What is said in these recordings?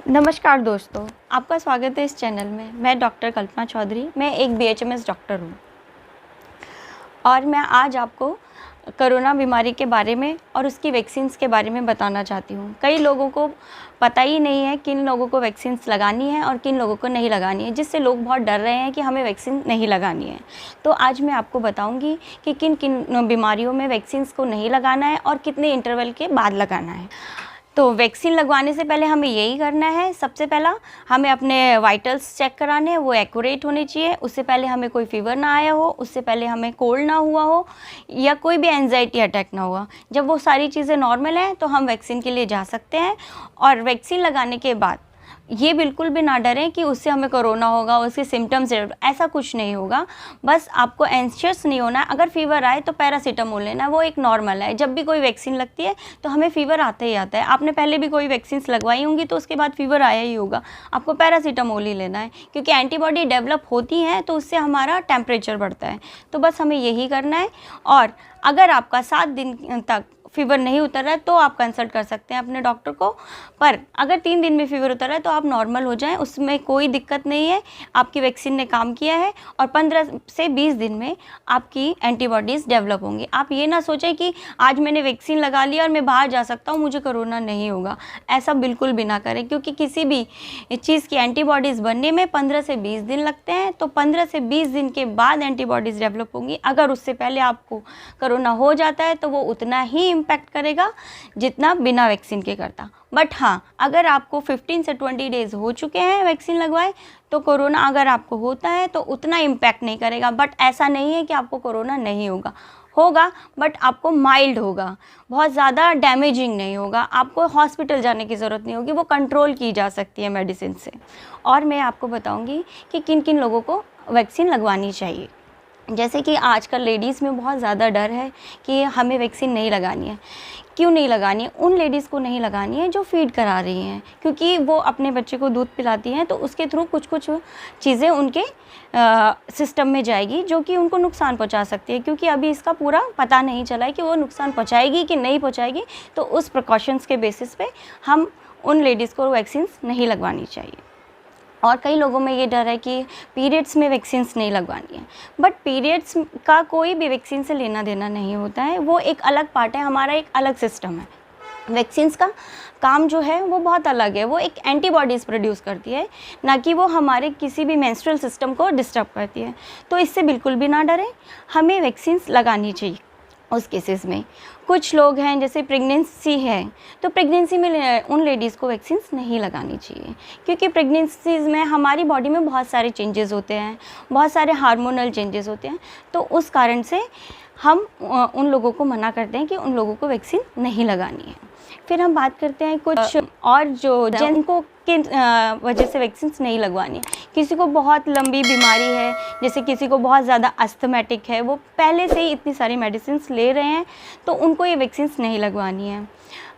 नमस्कार दोस्तों, आपका स्वागत है इस चैनल में। मैं डॉक्टर कल्पना चौधरी, मैं एक बीएचएमएस डॉक्टर हूँ और मैं आज आपको कोरोना बीमारी के बारे में और उसकी वैक्सीन्स के बारे में बताना चाहती हूँ। कई लोगों को पता ही नहीं है किन लोगों को वैक्सीन्स लगानी है और किन लोगों को नहीं लगानी है, जिससे लोग बहुत डर रहे हैं कि हमें वैक्सीन नहीं लगानी है। तो आज मैं आपको बताऊँगी कि किन किन बीमारियों में वैक्सीन्स को नहीं लगाना है और कितने इंटरवल के बाद लगाना है। तो वैक्सीन लगवाने से पहले हमें यही करना है, सबसे पहला हमें अपने वाइटल्स चेक कराने हैं, वो एक्यूरेट होने चाहिए। उससे पहले हमें कोई फीवर ना आया हो, उससे पहले हमें कोल्ड ना हुआ हो या कोई भी एंजाइटी अटैक ना हुआ। जब वो सारी चीज़ें नॉर्मल हैं तो हम वैक्सीन के लिए जा सकते हैं। और वैक्सीन लगाने के बाद ये बिल्कुल भी ना डरें कि उससे हमें कोरोना होगा, उसके सिम्टम्स, ऐसा कुछ नहीं होगा। बस आपको एंशियस नहीं होना है। अगर फीवर आए तो पैरासीटामोल लेना है, वो एक नॉर्मल है। जब भी कोई वैक्सीन लगती है तो हमें फ़ीवर आता ही आता है। आपने पहले भी कोई वैक्सीन्स लगवाई होंगी तो उसके बाद फ़ीवर आया ही होगा, आपको पैरासीटामोल ही लेना है, क्योंकि एंटीबॉडी डेवलप होती हैं तो उससे हमारा टेम्परेचर बढ़ता है। तो बस हमें यही करना है। और अगर आपका 7 दिन तक फ़ीवर नहीं उतर रहा है तो आप कंसल्ट कर सकते हैं अपने डॉक्टर को। पर अगर 3 दिन में फ़ीवर उतर रहा है तो आप नॉर्मल हो जाएं, उसमें कोई दिक्कत नहीं है। आपकी वैक्सीन ने काम किया है और 15 से 20 दिन में आपकी एंटीबॉडीज़ डेवलप होंगी। आप ये ना सोचें कि आज मैंने वैक्सीन लगा लिया और मैं बाहर जा सकता हूँ, मुझे कोरोना नहीं होगा। ऐसा बिल्कुल भी ना करें, क्योंकि किसी भी चीज़ की एंटीबॉडीज़ बनने में 15 से 20 दिन लगते हैं। तो 15 से 20 दिन के बाद एंटीबॉडीज़ डेवलप होंगी। अगर उससे पहले आपको कोरोना हो जाता है तो वो उतना ही इम्पैक्ट करेगा जितना बिना वैक्सीन के करता। बट हाँ, अगर आपको 15 से 20 डेज़ हो चुके हैं वैक्सीन लगवाए तो कोरोना अगर आपको होता है तो उतना इम्पैक्ट नहीं करेगा। बट ऐसा नहीं है कि आपको कोरोना नहीं होगा, बट आपको माइल्ड होगा, बहुत ज़्यादा डैमेजिंग नहीं होगा। आपको हॉस्पिटल जाने की ज़रूरत नहीं होगी, वो कंट्रोल की जा सकती है मेडिसिन से। और मैं आपको बताऊँगी कि किन किन लोगों को वैक्सीन लगवानी चाहिए। जैसे कि आजकल लेडीज़ में बहुत ज़्यादा डर है कि हमें वैक्सीन नहीं लगानी है। क्यों नहीं लगानी है? उन लेडीज़ को नहीं लगानी है जो फ़ीड करा रही हैं, क्योंकि वो अपने बच्चे को दूध पिलाती हैं तो उसके थ्रू कुछ चीज़ें उनके सिस्टम में जाएगी जो कि उनको नुकसान पहुंचा सकती है। क्योंकि अभी इसका पूरा पता नहीं चला है कि वो नुकसान पहुंचाएगी कि नहीं पहुंचाएगी। तो उस प्रिकॉशंस के बेसिस पे हम उन लेडीज़ को वैक्सीन्स नहीं लगवानी चाहिए। और कई लोगों में ये डर है कि पीरियड्स में वैक्सीन्स नहीं लगवानी है। बट पीरियड्स का कोई भी वैक्सीन से लेना देना नहीं होता है, वो एक अलग पार्ट है, हमारा एक अलग सिस्टम है। वैक्सीन्स का काम जो है वो बहुत अलग है, वो एक एंटीबॉडीज़ प्रोड्यूस करती है, ना कि वो हमारे किसी भी मेंस्ट्रुअल सिस्टम को डिस्टर्ब करती है। तो इससे बिल्कुल भी ना डरें, हमें वैक्सीन्स लगानी चाहिए। उस केसेस में कुछ लोग हैं, जैसे प्रेगनेंसी है तो प्रेगनेंसी में उन लेडीज़ को वैक्सीन्स नहीं लगानी चाहिए, क्योंकि प्रेगनेंसीज़ में हमारी बॉडी में बहुत सारे चेंजेस होते हैं, बहुत सारे हार्मोनल चेंजेस होते हैं। तो उस कारण से हम उन लोगों को मना करते हैं कि उन लोगों को वैक्सीन नहीं लगानी है। फिर हम बात करते हैं कुछ और जो जिनको के वजह से वैक्सीन्स नहीं लगवानी है। किसी को बहुत लंबी बीमारी है, जैसे किसी को बहुत ज़्यादा अस्थमेटिक है, वो पहले से ही इतनी सारी मेडिसिन्स ले रहे हैं, तो उनको ये वैक्सीन्स नहीं लगवानी है।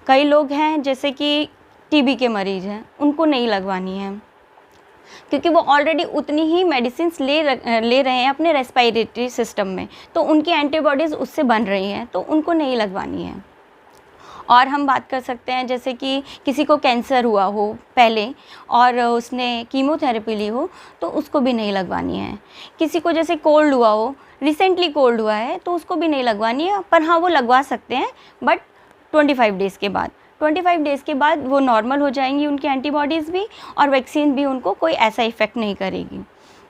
कई लोग हैं जैसे कि टीबी के मरीज़ हैं, उनको नहीं लगवानी है, क्योंकि वो ऑलरेडी उतनी ही मेडिसिन्स ले रहे हैं अपने रेस्पिरेटरी सिस्टम में, तो उनकी एंटीबॉडीज़ उससे बन रही हैं, तो उनको नहीं लगवानी है। और हम बात कर सकते हैं जैसे कि किसी को कैंसर हुआ हो पहले और उसने कीमोथेरेपी ली हो, तो उसको भी नहीं लगवानी है। किसी को जैसे कोल्ड हुआ हो, रिसेंटली कोल्ड हुआ है, तो उसको भी नहीं लगवानी है। पर हाँ, वो लगवा सकते हैं, बट 25 डेज़ के बाद। 25 डेज़ के बाद वो नॉर्मल हो जाएंगी उनकी एंटीबॉडीज़ भी, और वैक्सीन भी उनको कोई ऐसा इफ़ेक्ट नहीं करेगी,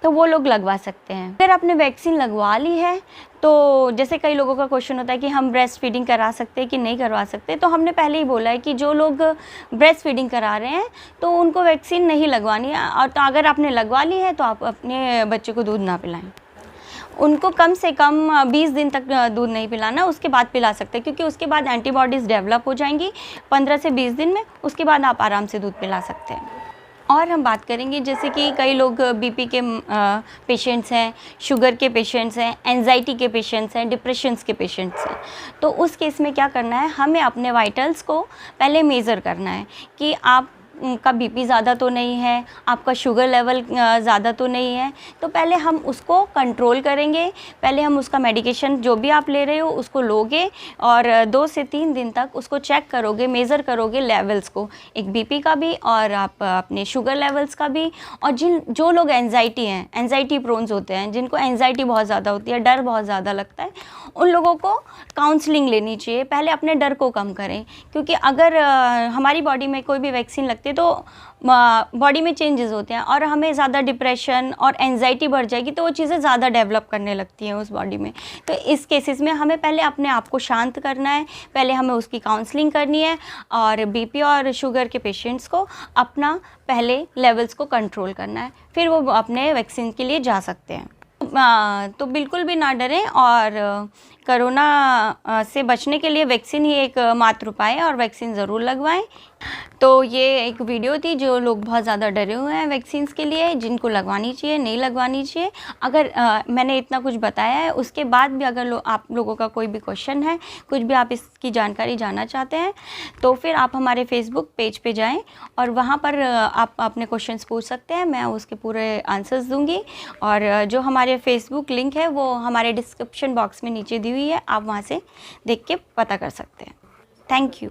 तो वो लोग लगवा सकते हैं। अगर आपने वैक्सीन लगवा ली है तो जैसे कई लोगों का क्वेश्चन होता है कि हम ब्रेस्ट फीडिंग करा सकते हैं कि नहीं करवा सकते, तो हमने पहले ही बोला है कि जो लोग ब्रेस्ट फीडिंग करा रहे हैं तो उनको वैक्सीन नहीं लगवानी है। और तो अगर आपने लगवा ली है तो आप अपने बच्चे को दूध ना पिलाएं। उनको कम से कम 20 दिन तक दूध नहीं पिलाना, उसके बाद पिला सकते हैं, क्योंकि उसके बाद एंटीबॉडीज़ डेवलप हो जाएंगी 15 से 20 दिन में, उसके बाद आप आराम से दूध पिला सकते हैं। और हम बात करेंगे जैसे कि कई लोग बीपी के पेशेंट्स हैं, शुगर के पेशेंट्स हैं, एंजाइटी के पेशेंट्स हैं, डिप्रेशंस के पेशेंट्स हैं। तो उस केस में क्या करना है, हमें अपने वाइटल्स को पहले मेज़र करना है कि आप आपका बीपी ज़्यादा तो नहीं है, आपका शुगर लेवल ज़्यादा तो नहीं है, तो पहले हम उसको कंट्रोल करेंगे। पहले हम उसका मेडिकेशन जो भी आप ले रहे हो उसको लोगे और 2 से 3 दिन तक उसको चेक करोगे, मेज़र करोगे लेवल्स को, एक बीपी का भी और आप अपने शुगर लेवल्स का भी। और जो लोग एंजाइटी प्रोन्स होते हैं, जिनको एंजाइटी बहुत ज़्यादा होती है, डर बहुत ज़्यादा लगता है, उन लोगों को काउंसलिंग लेनी चाहिए। पहले अपने डर को कम करें, क्योंकि अगर हमारी बॉडी में कोई भी वैक्सीन लगती है तो बॉडी में चेंजेस होते हैं और हमें ज़्यादा डिप्रेशन और एंजाइटी बढ़ जाएगी, तो वो चीज़ें ज़्यादा डेवलप करने लगती हैं उस बॉडी में। तो इस केसेस में हमें पहले अपने आप को शांत करना है, पहले हमें उसकी काउंसलिंग करनी है और बीपी और शुगर के पेशेंट्स को अपना पहले लेवल्स को कंट्रोल करना है, फिर वो अपने वैक्सीन के लिए जा सकते हैं। तो बिल्कुल भी ना डरें और कोरोना से बचने के लिए वैक्सीन ही एक मात्र उपाय है और वैक्सीन ज़रूर लगवाएं। तो ये एक वीडियो थी, जो लोग बहुत ज़्यादा डरे हुए हैं वैक्सीन्स के लिए, जिनको लगवानी चाहिए, नहीं लगवानी चाहिए। अगर मैंने इतना कुछ बताया है, उसके बाद भी अगर आप लोगों का कोई भी क्वेश्चन है, कुछ भी आप इसकी जानकारी जानना चाहते हैं, तो फिर आप हमारे फेसबुक पेज पे जाएं और वहाँ पर आप अपने क्वेश्चंस पूछ सकते हैं, मैं उसके पूरे आंसर्स दूंगी। और जो हमारे फेसबुक लिंक है वो हमारे डिस्क्रिप्शन बॉक्स में नीचे दी हुई है, आप वहाँ से देख के पता कर सकते हैं। Thank you.